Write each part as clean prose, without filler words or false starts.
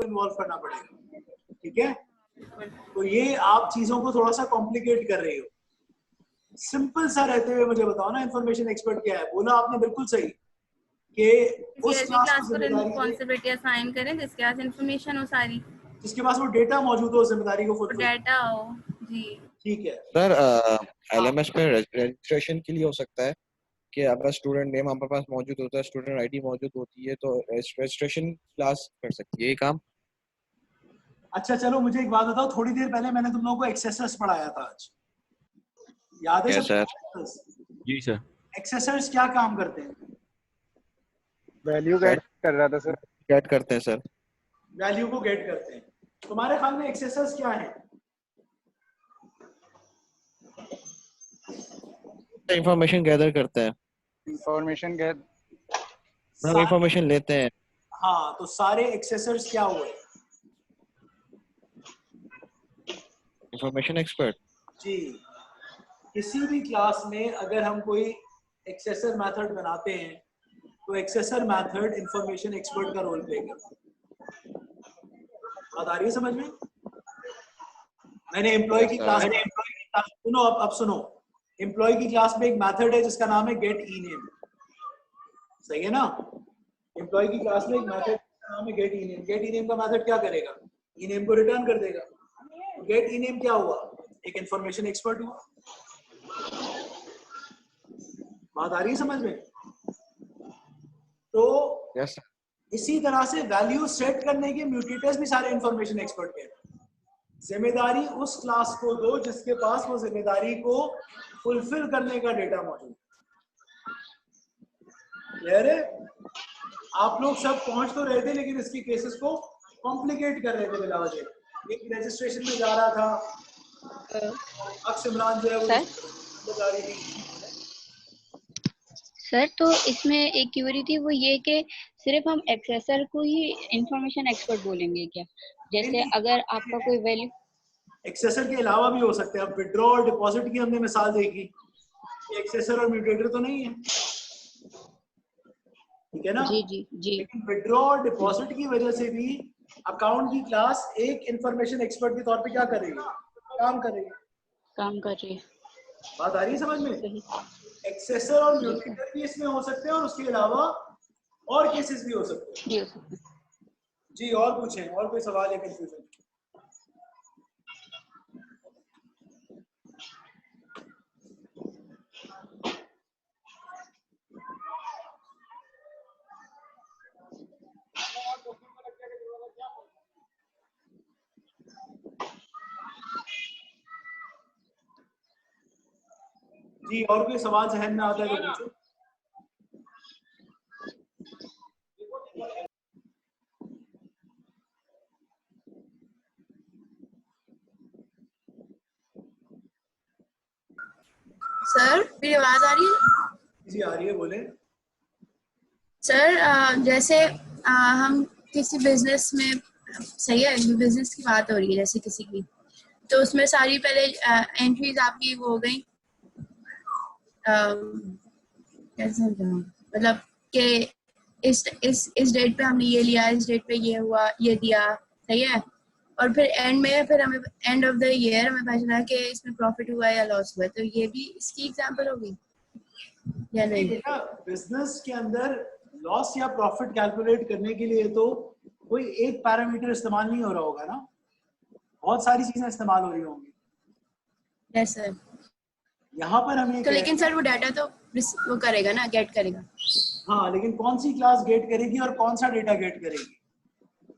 आपको इन्वॉल्व करना पड़ेगा, ठीक है। तो ये आप चीजों को थोड़ा सा कॉम्प्लिकेट कर रही हो। सिंपल सा रहते हुए मुझे बताओ ना, इंफॉर्मेशन एक्सपर्ट क्या है। बोला आपने बिल्कुल सही कि उस क्लास को रिस्पांसिबिलिटी असाइन करें जिसके पास इंफॉर्मेशन हो सारी, जिसके पास वो डेटा मौजूद हो, जिम्मेदारी को फुलफिल डेटा हो। जी ठीक है सर। एलएमएस पे रजिस्ट्रेशन के लिए हो सकता है कि अगर स्टूडेंट नेम हमारे पास मौजूद होता है, स्टूडेंट आईडी मौजूद होती है, तो रजिस्ट्रेशन क्लास कर सकती है ये काम। अच्छा चलो मुझे एक बात बताओ, थोड़ी देर पहले मैंने तुम लोगों को एक्सेसर्स पढ़ाया था आज, याद है सर? जी सर। एक्सेसर्स क्या काम करते हैं? वैल्यू गेट कर रहा था सर। गेट करते हैं सर, वैल्यू को गेट करते हैं। तुम्हारे ख्याल में एक्सेसर्स क्या है? इंफॉर्मेशन गैदर करते हैं, इंफॉर्मेशन गेट, इंफॉर्मेशन लेते हैं। हाँ, तो सारे एक्सेसर्स क्या हुए? Information expert. जी, किसी भी क्लास में अगर हम कोई एक्सेसर मेथड बनाते हैं तो एक्सेसर मेथड इंफॉर्मेशन एक्सपर्ट का रोल प्ले करता है। बात आ रही है समझ में? मैंने एम्प्लॉय की क्लास में, सुनो अब सुनो, एम्प्लॉय की क्लास में एक मेथड है जिसका नाम है गेट ई नेम, सही है ना? एम्प्लॉय की क्लास में एक मेथड का नाम है गेट ई नेम। गेट ई नेम का मेथड क्या करेगा? ई नेम को रिटर्न कर देगा। गेट ई नेम क्या हुआ? एक इंफॉर्मेशन एक्सपर्ट हुआ। बात आ रही है समझ में? तो यस सर। इसी तरह से वैल्यू सेट करने के म्यूटेटर्स भी सारे इंफॉर्मेशन एक्सपर्ट के हैं। जिम्मेदारी उस क्लास को दो जिसके पास वो जिम्मेदारी को फुलफिल करने का डेटा मौजूद है। आप लोग सब पहुंच तो रहे थे, लेकिन इसकी केसेस को कॉम्प्लिकेट कर रहे थे बिला वजह। एक रजिस्ट्रेशन में जा रहा था, अक्सिमरान जो है वो बता रही थी। सर तो इसमें एक क्वेरी थी, वो ये कि सिर्फ हम एक्सेसर को ही इंफॉर्मेशन एक्सपर्ट बोलेंगे क्या? जैसे अगर आपका कोई वैल्यू एक्सेसर के अलावा भी हो सकते हैं। अब विड्रॉ और डिपॉजिट की हमने मिसाल देखी, एक्सेसर और म्यूटेटर तो नहीं है, ठीक है ना? जी जी जी। लेकिन विड्रॉ और डिपॉजिट की वजह से भी अकाउंट की क्लास एक इंफॉर्मेशन एक्सपर्ट के तौर पे क्या करेगी? काम करेगी, काम कर रही है। बात आ रही है समझ में? एक्सेसर और म्यूटेटर भी इसमें हो सकते हैं और उसके अलावा और केसेस भी हो सकते हैं। जी और पूछें, और कोई सवाल है कंफ्यूजन? जी और कोई सवाल जहन में आता है तो पूछो। सर मेरी आवाज आ रही है? जी आ रही है, बोले। सर जैसे हम किसी बिजनेस में, सही है, बिजनेस की बात हो रही है जैसे किसी की, तो उसमें सारी पहले एंट्रीज आपकी वो हो गई, कैसे मतलब कि इस डेट पे हमने ये लिया, इस डेट पे ये हुआ, ये दिया, सही है। और फिर एंड में, फिर हमें एंड ऑफ द ईयर हमें पता चला कि इसमें प्रॉफिट हुआ या लॉस हुआ, तो ये भी इसकी एग्जांपल होगी या नहीं? बेटा बिजनेस के अंदर लॉस या प्रॉफिट कैलकुलेट करने के लिए तो कोई एक पैरामीटर इस्तेमाल नहीं हो रहा होगा ना, बहुत सारी चीजें इस्तेमाल हो रही होंगी। Yes sir. यहाँ पर हम ये तो लेकिन सर वो डाटा तो वो करेगा ना, गेट करेगा। हाँ, लेकिन कौन सी क्लास गेट करेगी और कौन सा डेटा गेट करेगी?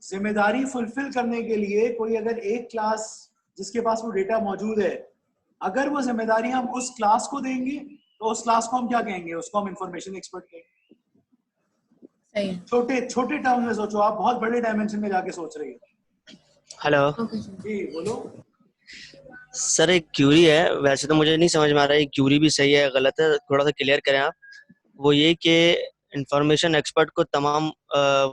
जिम्मेदारी फुलफिल करने के लिए कोई अगर एक क्लास जिसके पास वो डेटा मौजूद है, अगर वो जिम्मेदारी हम उस क्लास को देंगे तो उस क्लास को हम क्या कहेंगे? उसको हम इंफॉर्मेशन एक्सपर्ट कहेंगे। छोटे छोटे टर्म में सोचो, आप बहुत बड़े डायमेंशन में जाके सोच रही हो। हेलो जी बोलो सर, एक क्यूरी है, वैसे तो मुझे नहीं समझ में आ रहा है क्यूरी भी सही है गलत है, थोड़ा सा क्लियर करें आप। वो ये कि इंफॉर्मेशन एक्सपर्ट को तमाम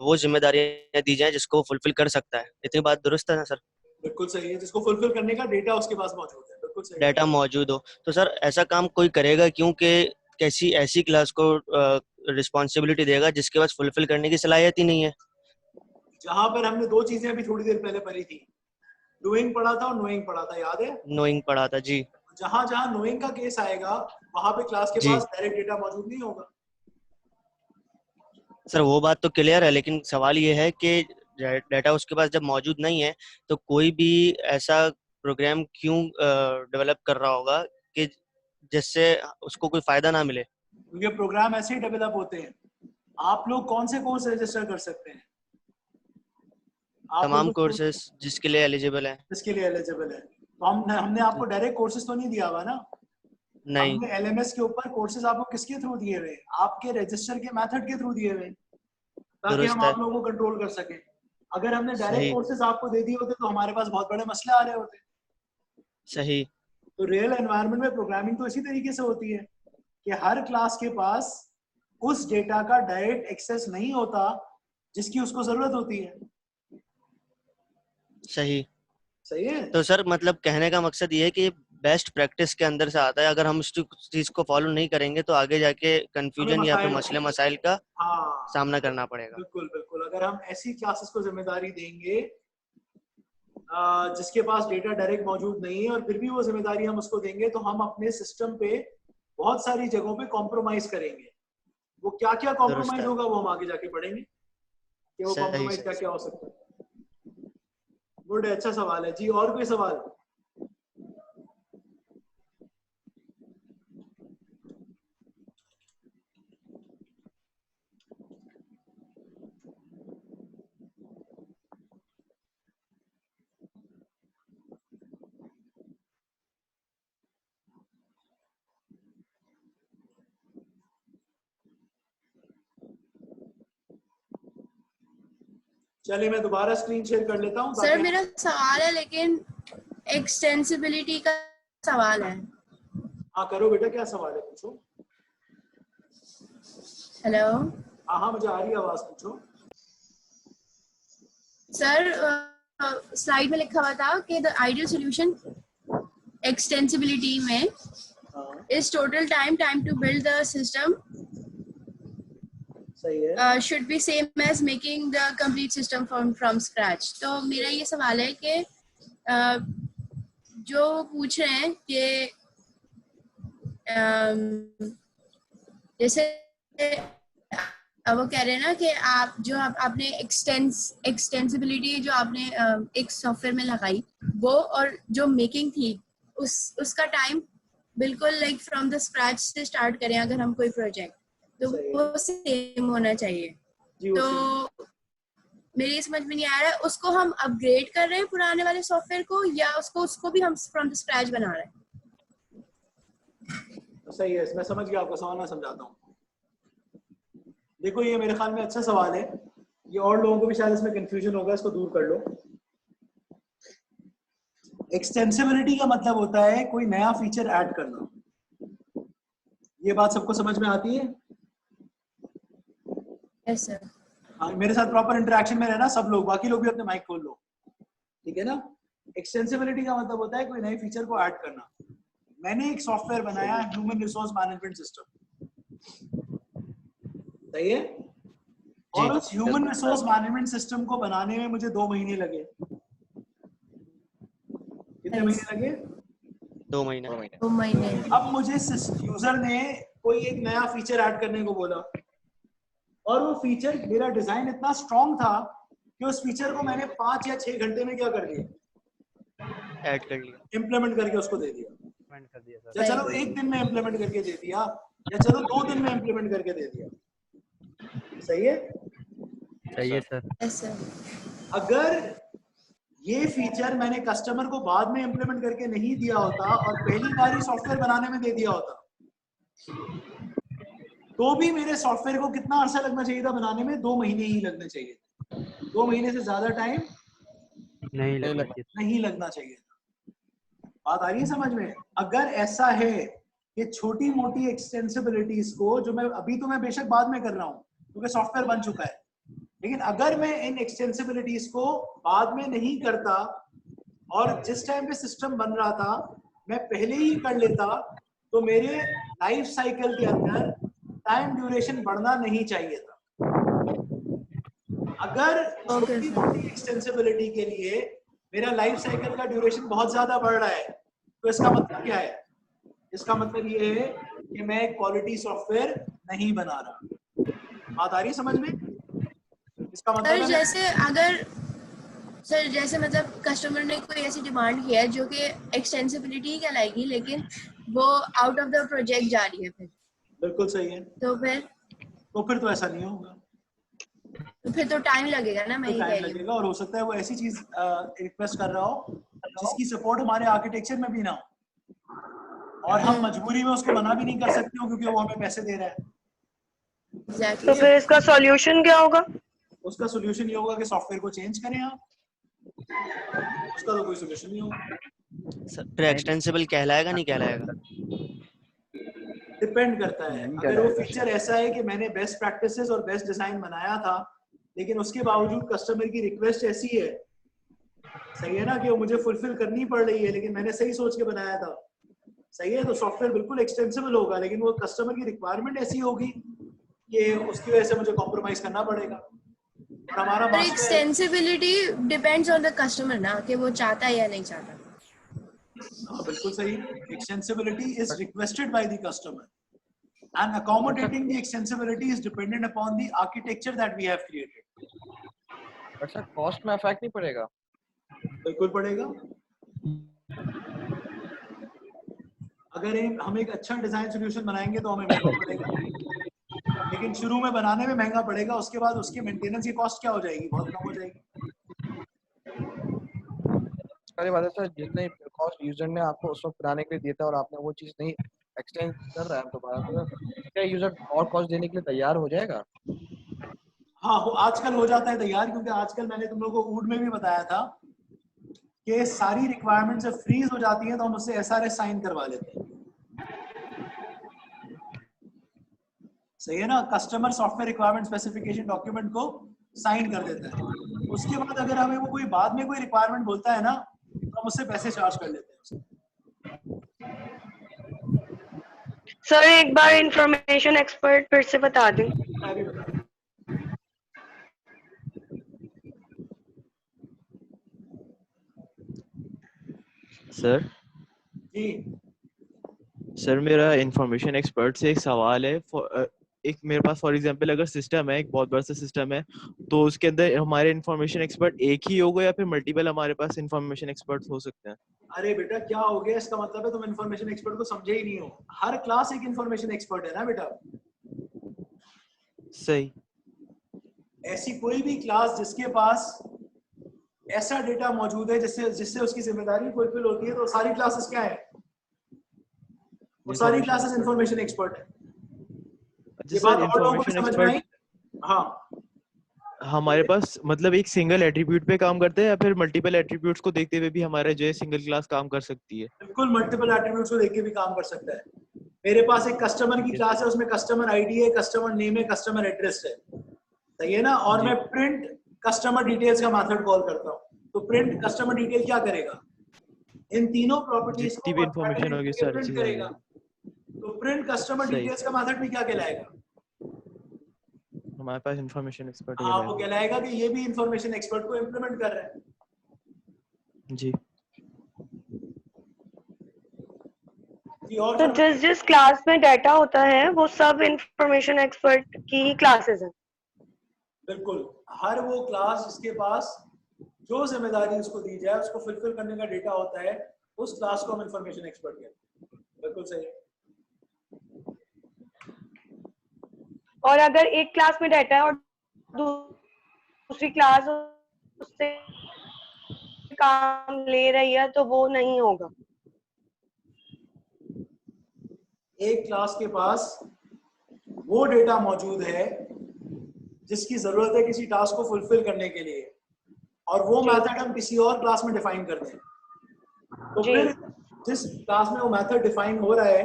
वो जिम्मेदारियां दी जाएं जिसको फुलफिल कर सकता है। इतनी बात दुरुस्त है ना सर? बिल्कुल सही है, जिसको फुलफिल करने का डेटा उसके पास मौजूद है, बिल्कुल सही। डेटा मौजूद हो तो सर ऐसा काम कोई करेगा क्योंकि कैसी ऐसी क्लास को रिस्पॉन्सिबिलिटी देगा जिसके पास फुलफिल करने की सलाहियत ही नहीं है? जहां पर हमने दो चीजें अभी थोड़ी देर पहले पढ़ी थी, डूइंग पढ़ा था और नोइंग पढ़ा था, याद है? नोइंग पढ़ा था जी। जहां जहां नोइंग का केस आएगा वहां पे क्लास के जी पास डायरेक्ट डेटा मौजूद नहीं होगा। सर वो बात तो क्लियर है, लेकिन सवाल ये है कि डाटा उसके पास जब मौजूद नहीं है तो कोई भी ऐसा प्रोग्राम क्यों डेवलप कर रहा होगा कि जिससे उसको कोई फायदा ना मिले। क्योंकि प्रोग्राम ऐसे ही डेवलप होते हैं। आप लोग कौन से कोर्स रजिस्टर कर सकते हैं? आप तमाम लोग कोर्सेज जिसके लिए एलिजिबल है। इसके लिए एलिजिबल है, तो हमने आपको डायरेक्ट कोर्सेज तो नहीं दिया हुआ ना। नहीं हमने एलएमएस के ऊपर कोर्सेज आपको किसके थ्रू दिए हुए? आपके रजिस्टर के मेथड के थ्रू दिए हुए, ताकि हम दुरुस्त है। आप लोगों को कंट्रोल कर सकें। अगर हमने डायरेक्ट सही कोर्सेज आपको दे दिए होते तो हमारे पास बहुत बड़े मसले आ रहे होते। सही तो रियल एनवायरनमेंट में प्रोग्रामिंग तो इसी तरीके से होती है कि हर क्लास के पास उस डेटा का डायरेक्ट एक्सेस नहीं होता जिसकी उसको जरूरत होती है। सही। सही है? तो सर मतलब कहने का मकसद ये है कि बेस्ट प्रैक्टिस के अंदर से आता है। अगर हम इस चीज को फॉलो नहीं करेंगे तो आगे जाके हमें कंफ्यूजन या फिर मसले मसाइल का हाँ, सामना करना पड़ेगा। बिल्कुल बिल्कुल। अगर हम ऐसी क्लासेस को जिम्मेदारी देंगे जिसके पास डेटा डायरेक्ट मौजूद नहीं है और फिर भी वो जिम्मेदारी हम उसको देंगे, तो हम अपने सिस्टम पे बहुत सारी जगहों पे कॉम्प्रोमाइज करेंगे। वो क्या क्या दुरुस्त कॉम्प्रोमाइज है। होगा वो हम आगे जाके पढ़ेंगे कि वो सही कॉम्प्रोमाइज क्या सही। क्या हो सकता है। गुड, अच्छा सवाल है जी। और कोई सवाल? चलिए मैं दोबारा स्क्रीन शेयर कर लेता हूँ सर ताकि मेरा सवाल है, लेकिन एक्सटेंसिबिलिटी का सवाल है। हाँ करो बेटा, क्या सवाल है पूछो। हेलो हाँ हाँ मुझे आ रही है आवाज, पूछो। सर, स्लाइड में लिखा हुआ था कि द आइडियल सॉल्यूशन एक्सटेंसिबिलिटी में हाँ is total time to build the system सही है। should be same as making the complete system from scratch। तो मेरा ये सवाल है कि जो पूछ रहे हैं कि जैसे वो कह रहे हैं ना कि आप जो आपने एक्सटेंसिबिलिटी जो आपने एक सॉफ्टवेयर में लगाई वो, और जो मेकिंग थी उसका टाइम बिल्कुल लाइक फ्रॉम द स्क्रैच से स्टार्ट करें अगर हम कोई प्रोजेक्ट, तो सही है। वो सेम होना चाहिए। जी वो तो मेरी समझ में नहीं आ रहा है, उसको हम अपग्रेड कर रहे हैं पुराने वाले सॉफ्टवेयर को, या उसको भी हम फ्रॉम द स्क्रैच बना रहे हैं? सही है, मैं समझ गया आपका सवाल, मैं समझाता हूँ। देखो ये मेरे ख्याल में अच्छा सवाल है, ये और लोगों को भी शायद इसमें कंफ्यूजन होगा, इसको दूर कर लो। एक्सटेंसिबिलिटी का मतलब होता है कोई नया फीचर ऐड करना। ये बात सबको समझ में आती है? Yes sir. हाँ, मेरे साथ प्रॉपर इंटरेक्शन में रहना सब लोग, बाकी लोग भी अपने माइक खोल लो, ठीक है ना? एक्सटेंसिबिलिटी का मतलब होता है कोई नए फीचर को ऐड करना। मैंने एक सॉफ्टवेयर बनाया, ह्यूमन रिसोर्स मैनेजमेंट सिस्टम, सही है? और उस ह्यूमन रिसोर्स मैनेजमेंट सिस्टम को बनाने में मुझे 2 महीने लगे। कितने महीने लगे? 2 महीने। 2 महीने। अब मुझे यूजर ने कोई एक नया फीचर ऐड करने को बोला, और वो फीचर, मेरा डिजाइन इतना स्ट्रॉन्ग था कि उस फीचर को मैंने 5 या 6 घंटे में क्या कर दिया, ऐड कर लिया, इम्प्लीमेंट करके उसको दे दिया। कर दिया सर। या चलो 1 दिन में इम्प्लीमेंट करके दे दिया, या चलो 2 दिन में इम्प्लीमेंट करके दे दिया। सही है? सही है सर। Yes sir. अगर ये फीचर मैंने कस्टमर को बाद में इम्प्लीमेंट करके नहीं दिया होता और पहली बार ही सॉफ्टवेयर बनाने में दे दिया होता, तो भी मेरे सॉफ्टवेयर को कितना अरसा लगना चाहिए था बनाने में? 2 महीने ही लगने चाहिए। 2 महीने से ज्यादा टाइम नहीं लगना चाहिए था। बात आ रही है समझ में? अगर ऐसा है कि छोटी मोटी एक्सटेंसिबिलिटीज को, जो मैं अभी तो मैं बेशक बाद में कर रहा हूँ क्योंकि सॉफ्टवेयर बन चुका है, लेकिन अगर मैं इन एक्सटेंसिबिलिटीज को बाद में नहीं करता और जिस टाइम पे सिस्टम बन रहा था मैं पहले ही कर लेता, तो मेरे लाइफ साइकिल के अंदर टाइम ड्यूरेशन बढ़ना नहीं चाहिए था। अगर Okay, छोटी sir. मोटी एक्सटेंसिबिलिटी के लिए मेरा लाइफ साइकिल का ड्यूरेशन बहुत ज्यादा बढ़ रहा है, तो इसका मतलब क्या है? इसका मतलब ये है कि मैं क्वालिटी सॉफ्टवेयर नहीं बना रहा। बात आ रही है समझ में? इसका मतलब सर है जैसे अगर सर जैसे मतलब कस्टमर ने कोई ऐसी डिमांड की है जो कि एक्सटेंसिबिलिटी कहलाएगी, लेकिन वो आउट ऑफ द प्रोजेक्ट जा रही है, बिल्कुल सही है, तो फिर तो ऐसा नहीं होगा, फिर तो टाइम लगेगा ना, मैं तो ये टाइम कह रही हूँ। लगेगा। और हो सकता है वो ऐसी चीज रिक्वेस्ट कर रहा हो जिसकी सपोर्ट हमारे आर्किटेक्चर में भी ना हो, और हम मजबूरी में उसको मना भी नहीं कर सकते हो क्योंकि वो हमें पैसे दे रहा है। एग्जैक्टली। तो फिर इसका सॉल्यूशन क्या होगा? उसका सोल्यूशन ये होगा कि सॉफ्टवेयर को चेंज करें आप, उसका तो कोई सोल्यूशन नहीं होगा। फिर एक्सटेंसिबल कहलाएगा नहीं कहलाएगा? डिपेंड करता है, नहीं अगर वो कहलाएगा फीचर ऐसा है कि मैंने बेस्ट प्रैक्टिसेस और बेस्ट डिजाइन बनाया था, लेकिन उसके बावजूद कस्टमर की रिक्वेस्ट ऐसी है, सही है ना, कि वो मुझे फुलफिल करनी पड़ रही है, लेकिन मैंने सही सोच के बनाया था, सही है, तो सॉफ्टवेयर बिल्कुल एक्सटेंसिबल होगा, लेकिन वो कस्टमर की रिक्वायरमेंट ऐसी होगी कि उसकी वजह से मुझे कॉम्प्रोमाइज करना पड़ेगा। और हमारा पर master, extensibility depends on the customer ना, कि वो चाहता है या नहीं चाहता। हाँ बिल्कुल सही, extensibility is requested by the customer and accommodating the extensibility is dependent upon the architecture that we have created. But sir cost में अफेक्ट नहीं पड़ेगा? बिल्कुल पड़ेगा। अगर हम एक अच्छा डिजाइन सोल्यूशन बनाएंगे तो हमें महंगा पड़ेगा, लेकिन शुरू में बनाने में महंगा पड़ेगा, उसके बाद उसकी मेंटेनेंस की कॉस्ट क्या हो जाएगी? बहुत कम हो जाएगी। सारी बात है सर, जितने कॉस्ट यूजर ने आपको उस वक्त बनाने के लिए दिया था और आपने वो चीज नहीं एक्सटेंड कर रहा है दोबारा, तो क्या यूजर और कॉस्ट देने के लिए तैयार हो जाएगा? हाँ, आजकल हो जाता है तैयार, क्योंकि आजकल मैंने तुम लोगों को ऊड में भी बताया था कि सारी रिक्वायरमेंट्स जब फ्रीज हो जाती हैं तो हम उससे एसआरएस साइन करवा लेते हैं, सही है ना, customer software requirement specification document को साइन कर देता है। उसके बाद अगर हमें वो कोई बाद में कोई रिक्वायरमेंट बोलता है ना, तो हम उससे पैसे चार्ज कर लेते हैं उससे। सर एक बार इंफॉर्मेशन एक्सपर्ट फिर से बता दें। मैं भी बता दूं। सर जी सर मेरा इंफॉर्मेशन एक्सपर्ट से एक सवाल है। एक मेरे पास फॉर एग्जांपल अगर सिस्टम है, एक बहुत बड़ा सा सिस्टम है, तो उसके अंदर हमारे इंफॉर्मेशन एक्सपर्ट एक ही होगा या फिर मल्टीपल हमारे पास इंफॉर्मेशन एक्सपर्ट हो सकते हैं? अरे बेटा क्या हो गया, इसका मतलब है तुम इंफॉर्मेशन एक्सपर्ट को समझे ही नहीं हो। हर क्लास एक इंफॉर्मेशन एक्सपर्ट है ना बेटा। सही। ऐसी कोई भी क्लास जिसके पास ऐसा डेटा मौजूद है जिससे जिससे उसकी जिम्मेदारी फुलफिल होती है, तो सारी क्लासेस क्या है? वो सारी क्लासेस इंफॉर्मेशन एक्सपर्ट है। अच्छा ये सर, बात और लोगों को भी इंफॉर्मेशन समझ में आई? एक्सपर्ट हाँ, हमारे पास मतलब एक सिंगल एट्रीब्यूट पे काम करते हैं या फिर मल्टीपल एट्रीब्यूट्स को देखते हुए भी हमारा जो है सिंगल क्लास काम कर सकती है? बिल्कुल मल्टीपल एट्रीब्यूट्स को देख के भी काम कर सकता है। मेरे पास एक कस्टमर की क्लास है, उसमें कस्टमर आईडी है, कस्टमर नेम है, कस्टमर एड्रेस है, सही है ना, और जी। मैं प्रिंट कस्टमर डिटेल्स का मेथड कॉल करता हूँ, तो प्रिंट कस्टमर डिटेल क्या करेगा? इन तीनों प्रॉपर्टीज जितनी को भी इंफॉर्मेशन होगी सारी प्रिंट चीजें आ करेगा। जाएगी। तो प्रिंट कस्टमर सही। डिटेल्स का मेथड भी क्या कहलाएगा? हमारे पास इंफॉर्मेशन एक्सपर्ट हाँ, वो है। कहलाएगा कि ये भी इंफॉर्मेशन एक्सपर्ट को इम्प्लीमेंट कर रहे हैं। जी। जी और तो फरमाइए। जिस क्लास में डाटा होता है वो सब इंफॉर्मेशन एक्सपर्ट की ही क्लासेस हैं। बिल्कुल, हर वो क्लास जिसके पास जो जिम्मेदारी उसको दी जाए उसको फुलफिल करने का डेटा होता है, उस क्लास को हम इंफॉर्मेशन एक्सपर्ट कहते हैं। बिल्कुल सही। और अगर एक क्लास में डाटा है और दूसरी क्लास उससे काम ले रही है तो वो नहीं होगा। एक क्लास के पास वो डेटा मौजूद है जिसकी जरूरत है किसी टास्क को फुलफिल करने के लिए, और वो जी। मेथड हम किसी और क्लास में डिफाइन करते हैं, तो जी। फिर जिस क्लास में वो मेथड डिफाइन हो रहा है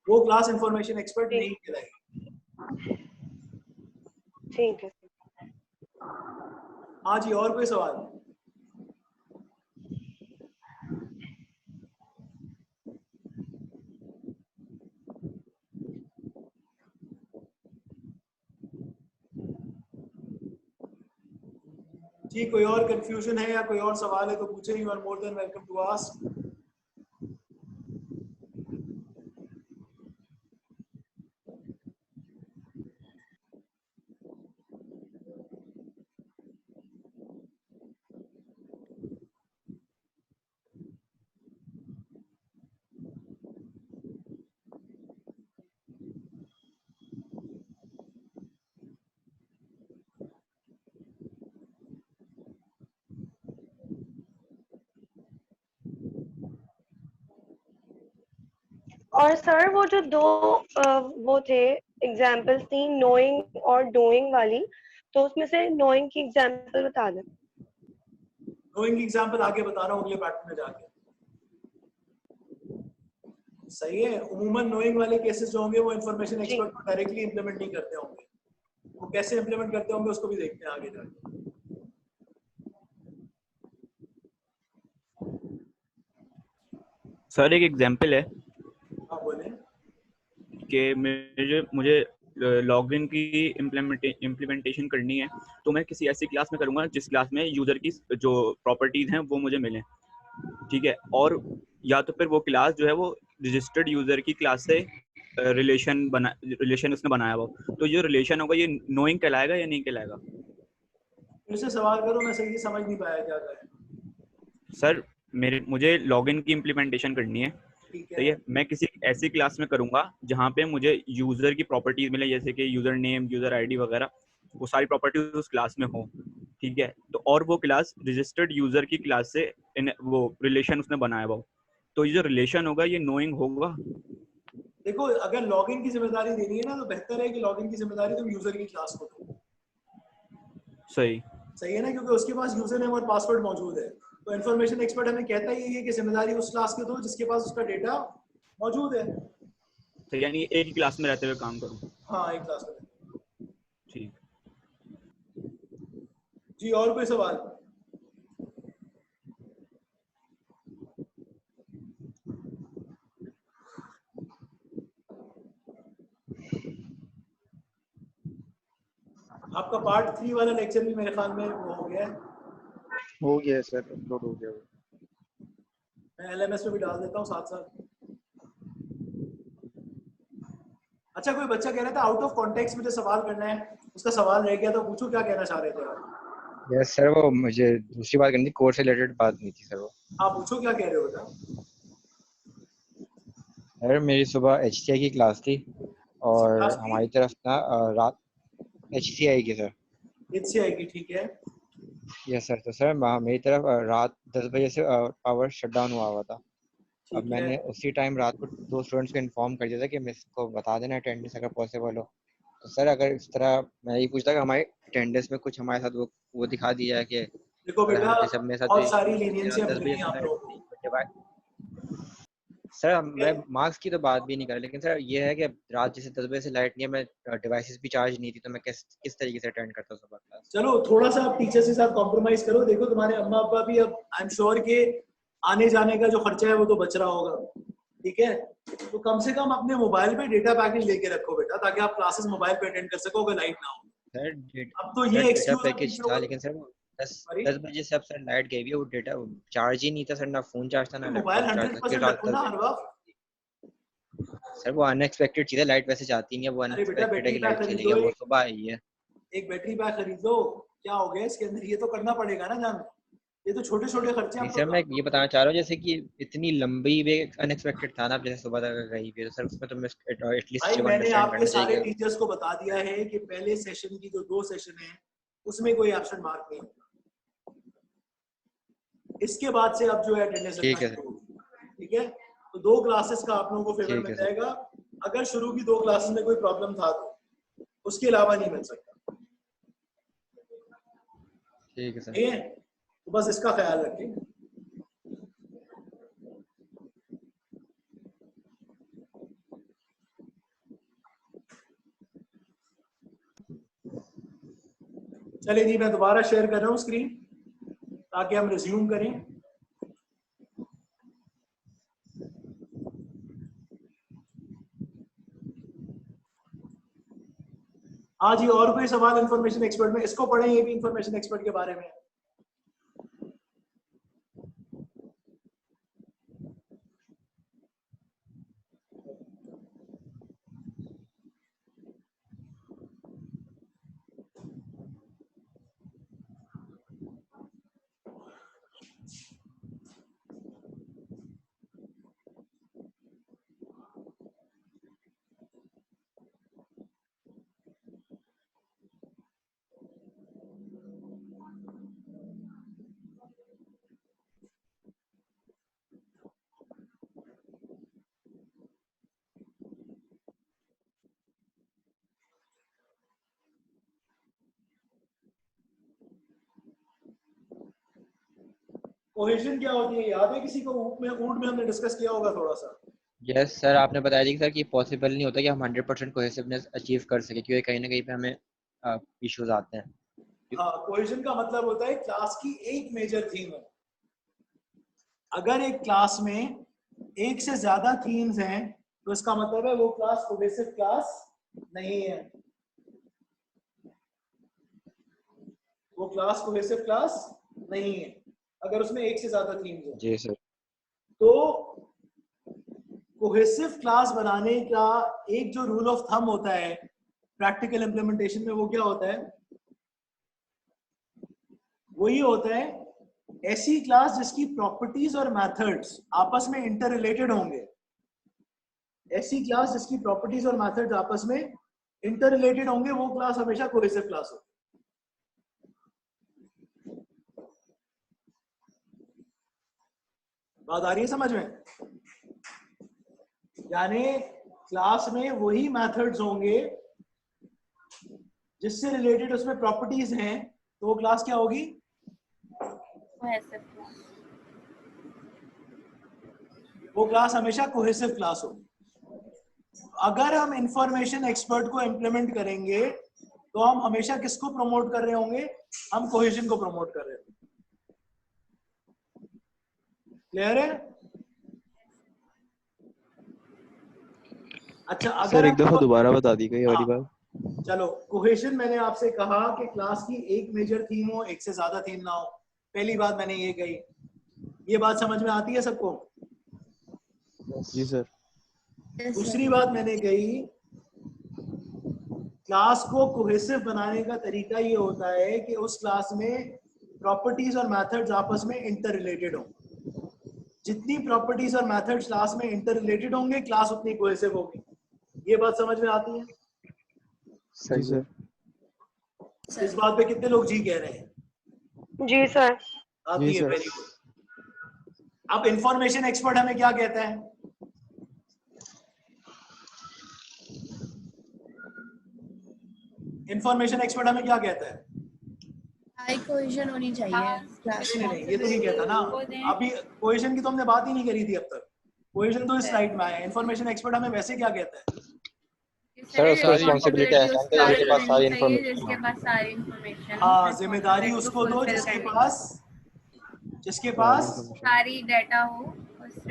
वो क्लास इंफॉर्मेशन एक्सपर्ट जी। नहीं कहलाएगी। ठीक है। हाँ जी, और कोई सवाल? जी, कोई और कंफ्यूजन है या कोई और सवाल है तो पूछे, you are more than welcome to ask. और सर वो जो दो वो थे एग्जाम्पल्स थी नोइंग और डूइंग वाली, तो उसमें से नोइंग की एग्जाम्पल बता दें। नोइंग की एग्जांपल आगे बता रहा हूँ अगले पैटर्न में जाके। सही है। उमूमन नोइंग वाले केसेस जो होंगे वो इंफॉर्मेशन जी। एक्सपर्ट को डायरेक्टली इंप्लीमेंट नहीं करते होंगे, वो कैसे इंप्लीमेंट करते होंगे उसको भी देखते हैं आगे जाके। सर एक एग्जांपल है हाँ बोले। कि मुझे लॉगिन की इम्प्लीमेंटेशन करनी है, तो मैं किसी ऐसी क्लास में करूंगा जिस क्लास में यूजर की जो प्रॉपर्टीज हैं वो मुझे मिलें, ठीक है। और या तो फिर वो क्लास जो है वो रजिस्टर्ड यूजर की क्लास से रिलेशन उसने बनाया हो, तो ये रिलेशन होगा, ये नोइंग कहलाएगा या नहीं कहलाएगा? फिर से सवाल करो, मैं सही समझ नहीं पाया क्या करें। सर मुझे लॉगिन की इम्प्लीमेंटेशन करनी है, ठीक सही है। है। मैं किसी ऐसी क्लास में करूंगा जहाँ पे मुझे यूजर की प्रॉपर्टीज मिले, जैसे कि यूजर नेम, यूजर आईडी वगैरह, वो सारी प्रॉपर्टीज उस क्लास में हो, ठीक है। तो और वो क्लास रजिस्टर्ड यूजर की क्लास से वो रिलेशन उसने बनाया हुआ हो, तो ये जो रिलेशन होगा ये नोइंग होगा। देखो, अगर लॉगिन की जिम्मेदारी देनी है ना तो बेहतर है कि लॉगिन की जिम्मेदारी तुम यूजर की क्लास को दो। सही सही है ना, क्योंकि उसके पास यूजर नेम और पासवर्ड मौजूद है। तो इन्फॉर्मेशन एक्सपर्ट हमें कहता ही है कि जिम्मेदारी उस क्लास के दो जिसके पास उसका डेटा मौजूद है। तो यानी एक ही क्लास में रहते हुए काम करूँ। हाँ, एक क्लास में। ठीक। जी, और कोई सवाल? आपका पार्ट 3 वाला लेक्चर भी मेरे ख्याल में वो हो गया है। हो गया सर, अपलोड हो गया। मैं LMS में भी डाल देता हूँ साथ साथ। अच्छा, कोई बच्चा कह रहा था आउट ऑफ कॉन्टेक्स्ट मुझे सवाल करना है, उसका सवाल रह गया, तो पूछो क्या कहना चाह रहे थे आप? यस सर, वो मुझे दूसरी बात करनी थी, कोर्स से रिलेटेड बात नहीं थी सर। वो आप पूछो क्या कह रहे हो बेटा। सर मेरी सुबह HCI की क्लास थी और क्लास की? हमारी तरफ ना रात HCI की सर। HCI की, ठीक है। Yes sir. तो सर मेरी तरफ रात 10 बजे से पावर शट डाउन हुआ था। अब ठीक है। मैंने उसी टाइम रात को 2 स्टूडेंट्स को इन्फॉर्म कर दिया था कि मैं इसको बता देना अटेंडेंस अगर पॉसिबल हो। तो सर अगर इस तरह मैं ये पूछता कि हमारे अटेंडेंस में कुछ हमारे साथ वो दिखा दिया है कि देखो अगर बेटा, हम जैसे मेरे साथ जो बहुत सारी इशू लीनियंसी रात 10 मिल बजे रही है आप से लोगों को। सर मैं मार्क्स की तो बात भी नहीं कर रहा, लेकिन सर ये है कि रात जैसे 10 बजे से लाइट नहीं है, मैं डिवाइसेस भी चार्ज नहीं थी, तो मैं किस तरीके से अटेंड करता सुबह क्लास। चलो थोड़ा सा आप टीचर्स के साथ कॉम्प्रोमाइज करो। देखो, तुम्हारे अम्मा अब्बा भी अब आई एम श्योर के आने जाने का जो खर्चा है वो तो बच रहा होगा, ठीक है। तो कम से कम अपने मोबाइल पे डेटा पैकेज लेके रखो बेटा, ताकि आप क्लासेस मोबाइल पे अटेंड कर सको अगर लाइट ना हो। सर अब तो ये डेटा एक्सक्यूज पैकेज था, लेकिन सर वो 10 बजे से अब सर लाइट गई हुई है, वो डेटा चार्ज ही नहीं था सर, ना फोन चार्ज था ना मोबाइल लैपटॉप चार्ज था, फिर 100% रात रखो 10 ना बजे। हर वक्त। सर वो अनएक्सपेक्टेड चीज़ है, लाइट वैसे जाती नहीं है, वो अरे बेटा, अनएक्सपेक्टेड है बैटरी कि पैक लाइट खरीद चली गई, लो, वो सुबह आई है। एक बैटरी पैक खरीद लो। क्या हो गया इसके अंदर, ये तो करना पड़ेगा ना जान। ये तो छोटे छोटे खर्चे नहीं आप सर, तो। मैं ये बताना चाह रहा हूँ जैसे कि इतनी लंबी वे अनएक्सपेक्टेड था ना, अब जैसे सुबह तक गई भी है, तो सर उसमें तो मैं एटलीस्ट भाई, चीज़ को मैंने अंडरस्टैंड आपके करना सारे चाहिए। टीचर्स को बता दिया है कि पहले सेशन की जो 2 सेशन है उसमें कोई ऑप्शन मार्क नहीं होगा। इसके बाद से अब जो है अटेंडेंस रखना ठीक है शुरू होगी, ठीक है। तो 2 क्लासेस का आप लोगों को फेवर ठीक मिल है सर। जाएगा। अगर शुरू की 2 क्लासेस में कोई प्रॉब्लम था तो उसके अलावा नहीं मिल सकता, ठीक है सर। ठीक है। तो बस इसका ख्याल रखें। चलिए जी, मैं दोबारा शेयर कर रहा हूँ स्क्रीन ताकि हम रिज्यूम करें। हाँ जी, और कोई सवाल इंफॉर्मेशन एक्सपर्ट में? इसको पढ़ें, ये भी इंफॉर्मेशन एक्सपर्ट के बारे में। कोहेजन क्या होती है याद है किसी को? ऊंट में हमने डिस्कस किया होगा थोड़ा सा। यस सर, आपने बताया थी सर कि पॉसिबल नहीं होता कि हम 100% कोहेसिवनेस अचीव कर सके, क्योंकि कहीं ना कहीं पे हमें इश्यूज आते हैं। हाँ, कोहेजन का मतलब होता है क्लास की एक मेजर थीम है। अगर एक क्लास में एक से ज्यादा थीम्स हैं तो इसका मतलब है वो क्लास कोहेसिव क्लास नहीं है, वो क्लास कोहेसिव क्लास नहीं है अगर उसमें एक से ज्यादा थीम्स हैं। जी सर। तो कोहेसिव क्लास बनाने का एक जो रूल ऑफ थंब होता है प्रैक्टिकल इंप्लीमेंटेशन में, वो क्या होता है? वही होता है ऐसी क्लास जिसकी प्रॉपर्टीज और मेथड्स आपस में इंटर रिलेटेड होंगे। ऐसी क्लास जिसकी प्रॉपर्टीज और मेथड्स आपस में इंटर रिलेटेड होंगे, वो क्लास हमेशा कोहेसिव क्लास होगी। बात आ रही है समझ में? यानी क्लास में वही मेथड्स होंगे जिससे रिलेटेड उसमें प्रॉपर्टीज हैं, तो वो क्लास क्या होगी? वो क्लास हमेशा कोहेसिव क्लास होगी। अगर हम इंफॉर्मेशन एक्सपर्ट को इंप्लीमेंट करेंगे तो हम हमेशा किसको प्रमोट कर रहे होंगे? हम कोहेजन को प्रमोट कर रहे होंगे। क्लियर है? अच्छा, अगर सर एक दफा दोबारा बता दी गई वाली बात। चलो, कोहेजन मैंने आपसे कहा कि क्लास की एक मेजर थीम हो, एक से ज्यादा थीम ना हो। पहली बात मैंने ये कही, ये बात समझ में आती है सबको? जी सर। दूसरी बात मैंने कही, क्लास को कोहेसिव बनाने का तरीका ये होता है कि उस क्लास में प्रॉपर्टीज और मेथड्स आपस में इंटर रिलेटेड हों। जितनी प्रॉपर्टीज और मेथड्स क्लास में इंटर रिलेटेड होंगे, क्लास उतनी कोहेसिव होगी। ये बात समझ में आती है? जी सर। इस बात पे कितने लोग जी कह रहे हैं? जी सर। आती है, वेरी गुड। अब इंफॉर्मेशन एक्सपर्ट हमें क्या कहता है? इंफॉर्मेशन एक्सपर्ट हमें क्या कहता है? हाई कोहेजन होनी चाहिए क्लास में। नहीं, ये तो नहीं कहता ना। अभी कोहेजन की तो हमने बात ही नहीं करी थी अब तक। कोहेजन तो इस स्लाइड में आया है। इंफॉर्मेशन एक्सपर्ट हमें वैसे क्या कहता है? सर उसको रिस्पांसिबिलिटी है जिसके पास सारी इन्फॉर्मेशन। हाँ, जिम्मेदारी उसको दो जिसके पास सारी डाटा हो,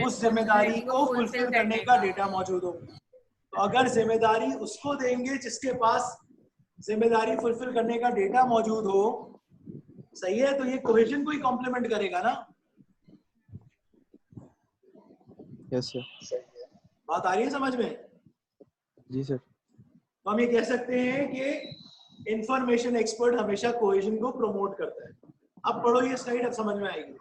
उस जिम्मेदारी को फुलफिल करने का डेटा मौजूद हो। तो अगर जिम्मेदारी उसको देंगे जिसके पास जिम्मेदारी फुलफिल करने का डेटा मौजूद हो, सही है, तो ये कोहेजन को ही कॉम्प्लीमेंट करेगा ना। Yes sir. बात आ रही है समझ में? जी सर। तो हम ये कह सकते हैं कि इंफॉर्मेशन एक्सपर्ट हमेशा कोहेजन को प्रमोट करता है। अब पढ़ो ये स्लाइड, अब समझ में आएगी।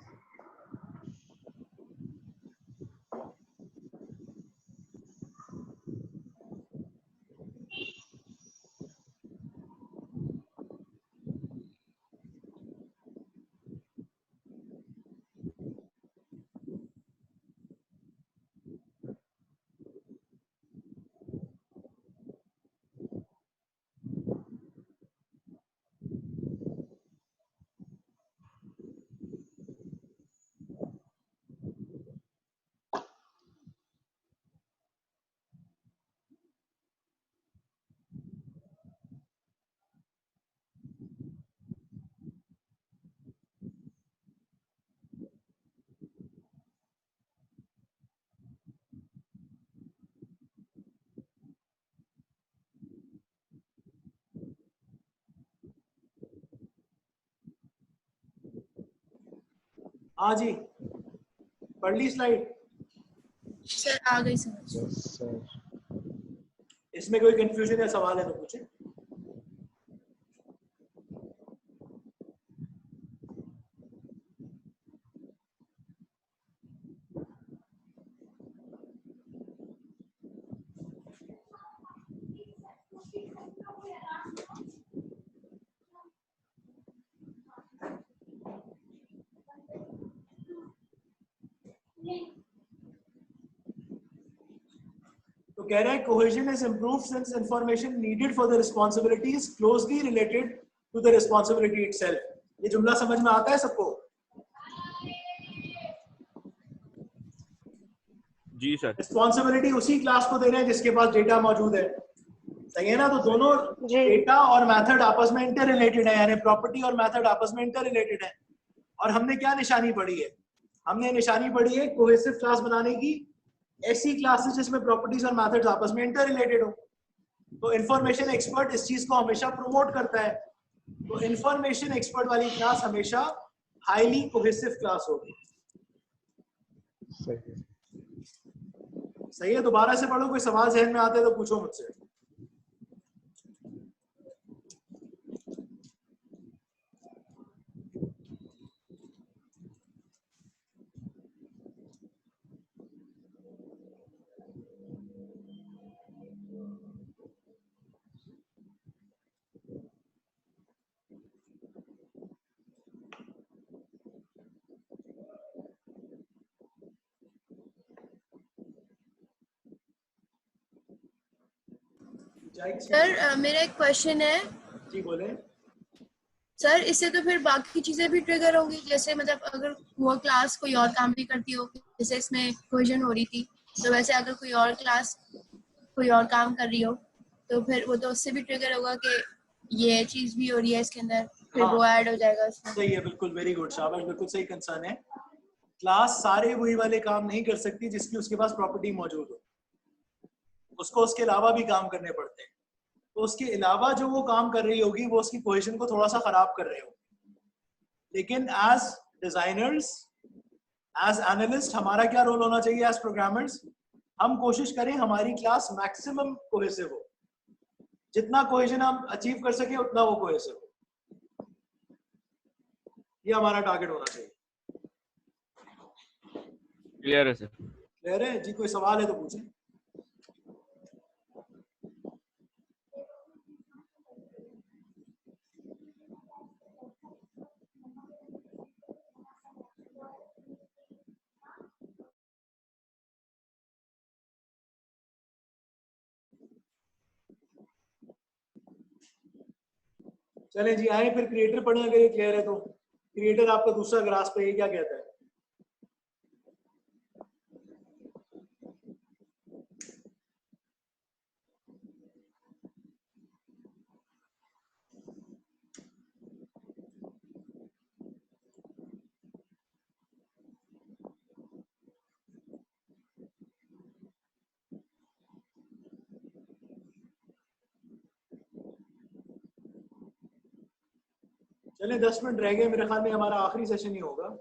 हाँ जी, पढ़ ली स्लाइड? सर आ गई समझ। इसमें कोई कंफ्यूजन या सवाल है तो पूछे। तो कह रहे हैं cohesion is improved since information needed for the responsibilities closely related to the responsibility itself. ये जुमला समझ में आता है सबको? जी सर। रिस्पॉन्सिबिलिटी उसी क्लास को दे रहे हैं जिसके पास डेटा मौजूद है, सही है ना? तो दोनों जी डेटा और मेथड आपस में इंटर रिलेटेड है, यानी प्रॉपर्टी और मेथड आपस में इंटर रिलेटेड है। और हमने क्या निशानी पढ़ी है? हमने निशानी पढ़ी है कोहेसिव क्लास बनाने की, ऐसी क्लासेस जिसमें प्रॉपर्टीज और मेथड्स आपस में इंटर रिलेटेड हो। तो इंफॉर्मेशन एक्सपर्ट इस चीज को हमेशा प्रमोट करता है। तो इंफॉर्मेशन एक्सपर्ट वाली क्लास हमेशा हाईली कोहेसिव क्लास होगी। सही है? दोबारा से पढ़ो, कोई सवाल जहन में आते हैं तो पूछो मुझसे। सर मेरा एक क्वेश्चन है। जी बोले। सर इससे तो फिर बाकी चीजें भी ट्रिगर होंगी, जैसे मतलब अगर वो क्लास कोई और काम भी करती हो, जैसे इसमें कोहेजन हो रही थी, तो वैसे अगर कोई और क्लास कोई और काम कर रही हो तो फिर वो तो उससे भी ट्रिगर होगा कि ये चीज भी हो रही है इसके अंदर, फिर हाँ, वो ऐड हो जाएगा उसमें। सही है, बिल्कुल, वेरी गुड, शाबाश, बिल्कुल सही कंसर्न है। क्लास सारे वही वाले काम नहीं कर सकती जिसकी उसके पास प्रॉपर्टी मौजूद हो, उसको उसके अलावा भी काम करने पड़ते हैं। तो उसके अलावा जो वो काम कर रही होगी वो उसकी पोजीशन को थोड़ा सा खराब कर रहे होंगे। लेकिन एज डिजाइनर्स, एज एनालिस्ट, हमारा क्या रोल होना चाहिए? एज प्रोग्रामर्स हम कोशिश करें हमारी क्लास मैक्सिमम कोहेसिव हो, जितना कोहेजन हम अचीव कर सके उतना वो कोहेसिव हो। ये हमारा टारगेट होना चाहिए। क्लियर है सर। क्लियर है जी? कोई सवाल है तो पूछें। चलें जी, आए फिर क्रिएटर पढ़ें अगर ये क्लियर है तो। क्रिएटर आपका दूसरा ग्रास पे ये क्या कहता है? चलें 10 मिनट रह गए, मेरे ख्याल में हमारा आखिरी सेशन ही होगा।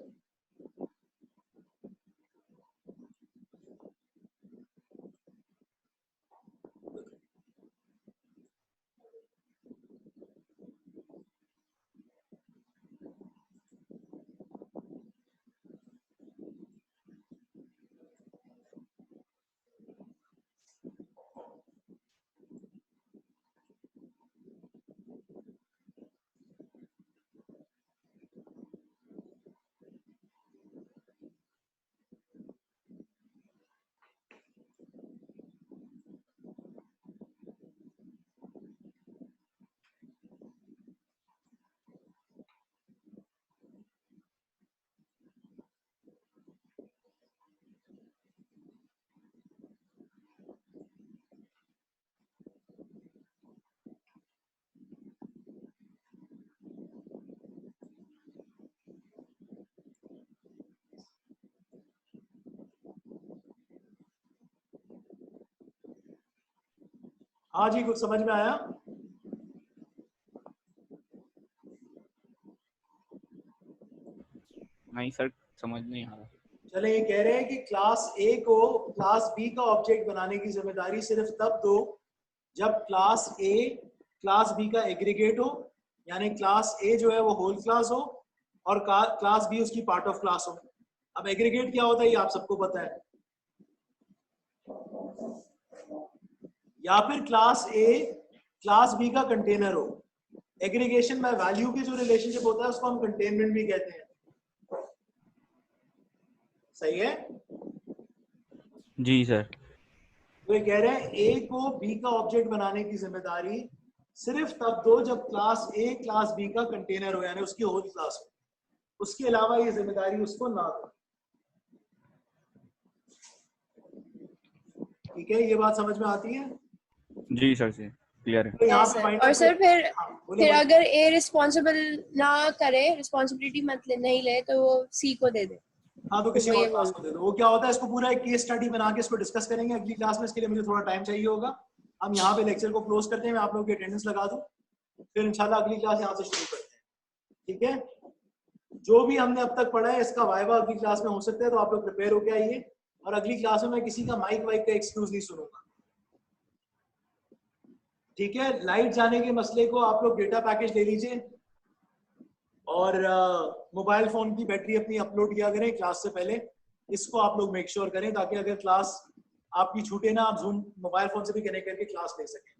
हाँ जी, कुछ समझ में आया? नहीं सर, समझ नहीं आ रहा। चले, ये कह रहे हैं कि क्लास ए को क्लास बी का ऑब्जेक्ट बनाने की जिम्मेदारी सिर्फ तब दो जब क्लास ए क्लास बी का एग्रीगेट हो, यानी क्लास ए जो है वो होल क्लास हो और क्लास बी उसकी पार्ट ऑफ क्लास हो। अब एग्रीगेट क्या होता है ये आप सबको पता है। या फिर क्लास ए क्लास बी का कंटेनर हो। एग्रीगेशन में वैल्यू की जो रिलेशनशिप होता है उसको हम कंटेनमेंट भी कहते हैं। सही है? जी सर। तो ये कह रहे हैं ए को बी का ऑब्जेक्ट बनाने की जिम्मेदारी सिर्फ तब दो जब क्लास ए क्लास बी का कंटेनर हो, यानी उसकी होल क्लास हो। उसके अलावा ये जिम्मेदारी उसको ना दो। ठीक है, ये बात समझ में आती है? जी सर से क्लियर है। तो यहाँ Yes, पे sir. wind और up सर फिर हाँ, बोलिए। अगर ए रिस्पॉन्सिबल ना करे, रिस्पॉन्सिबिलिटी नहीं ले तो वो सी को दे दे। हाँ तो किसी वो और ये क्लास बोल को दे दो। वो क्या होता है, इसको पूरा एक केस स्टडी बना के इसको डिस्कस करेंगे अगली क्लास में। इसके लिए मुझे थोड़ा टाइम चाहिए होगा। हम यहाँ पे लेक्चर को क्लोज करते हैं, मैं आप लोगों की अटेंडेंस लगा दूं, फिर इंशाल्लाह अगली क्लास यहाँ से शुरू करते हैं, ठीक है? जो भी हमने अब तक पढ़ा है इसका वाइवा अगली क्लास में हो सकता है, तो आप लोग प्रिपेयर होके आइए। और अगली क्लास में मैं किसी का माइक वाइक का एक्सक्यूज नहीं सुनूंगा, ठीक है? लाइट जाने के मसले को आप लोग डेटा पैकेज ले लीजिए और मोबाइल फोन की बैटरी अपनी अपलोड किया करें क्लास से पहले। इसको आप लोग मेक श्योर करें ताकि अगर क्लास आपकी छूटे ना, आप जूम मोबाइल फोन से भी कनेक्ट करके क्लास ले सकें,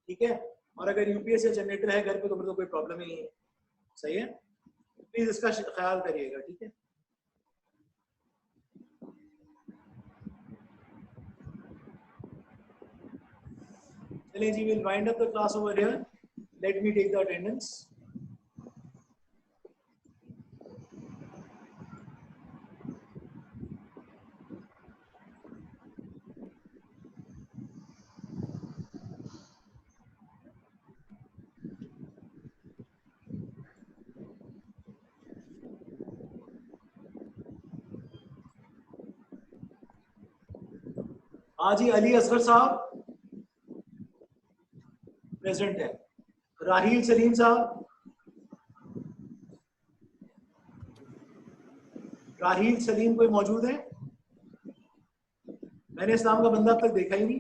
ठीक है? और अगर यूपीएस या जनरेटर है घर पे तो फिर तो कोई प्रॉब्लम ही नहीं है, सही है? प्लीज इसका ख्याल करिएगा, ठीक है? चलिए जी, we'll wind up the class over here. Let me take the attendance. हाँ जी, अली असगर साहब प्रेजेंट है। राहील सलीम साहब, राहील सलीम कोई मौजूद है? मैंने इस नाम का बंदा अब तक देखा ही नहीं।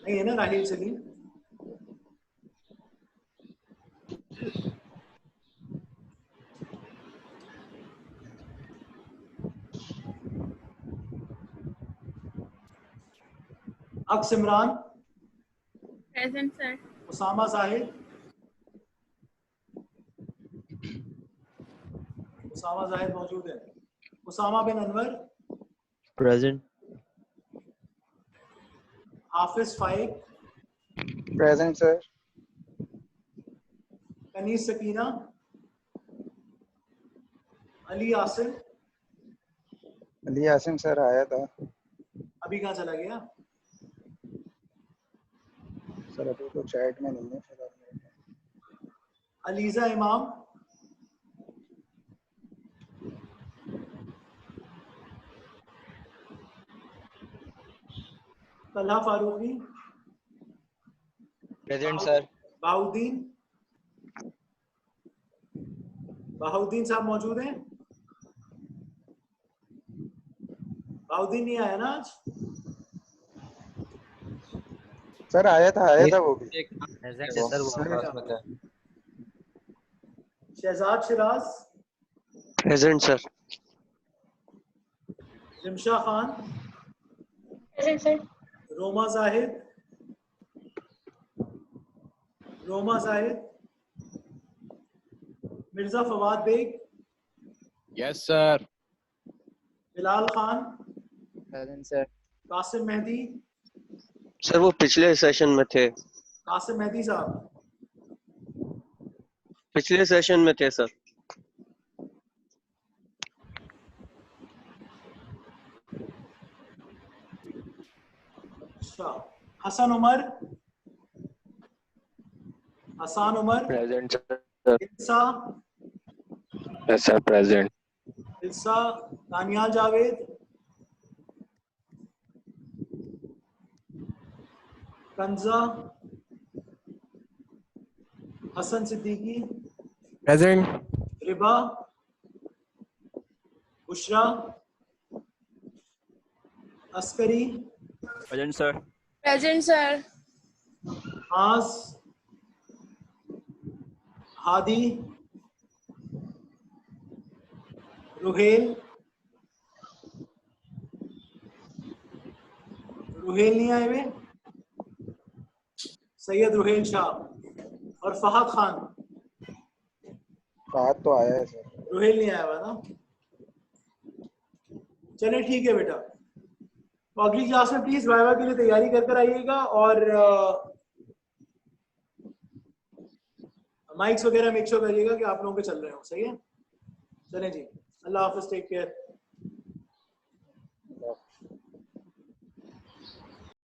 नहीं है ना राहील सलीम? Aks Imran, present sir. उसामा जाहिद, उसामा जाहिद मौजूद है। Usama bin Anwar, present. Hafiz Faiq, present sir. Kaneez Sakina, Ali Asim. Ali Asim sir आया था अभी कहाँ चला गया? सर, अभी तो चैट में नहीं है फिलहाल। अलीजा इमाम, तलहा फारूकी, प्रेजेंट सर। बाउद्दीन, बाउद्दीन साहब मौजूद हैं? बाउद्दीन नहीं आया ना आज? सर आया था वो भी। Shahzad Shiraz, present sir. Rimsha Khan, present sir. Roma Zahid, Roma Zahid, Mirza Fawad Baig, yes sir. Bilal Khan, present sir. Qasim Mehdi, sir वो पिछले सेशन में थे। कासिम मेहदी साहब, पिछले सेशन में थे सर। अच्छा। Hassan Umar, Hassan Umar, present sir. Ilsa, yes sir present. Ilsa, Daniyal Javed, Kanza, Hassan Siddiqui, present. Riba, Bushra, Askari, present sir. Present sir. हास, हादी, रुहेल, रुहेल नहीं आए हुए? सैयद रुहेल शाह और फहद खान। बात तो आया है सर। रुहेल नहीं आया हुआ ना? चलिए ठीक है बेटा, तो अगली क्लास में प्लीज वाइवा के लिए तैयारी कर आइएगा। और माइक्स वगैरह मेक श्योर करिएगा कि आप लोगों के चल रहे हो, सही है? चलें जी, अल्लाह हाफिज, टेक केयर।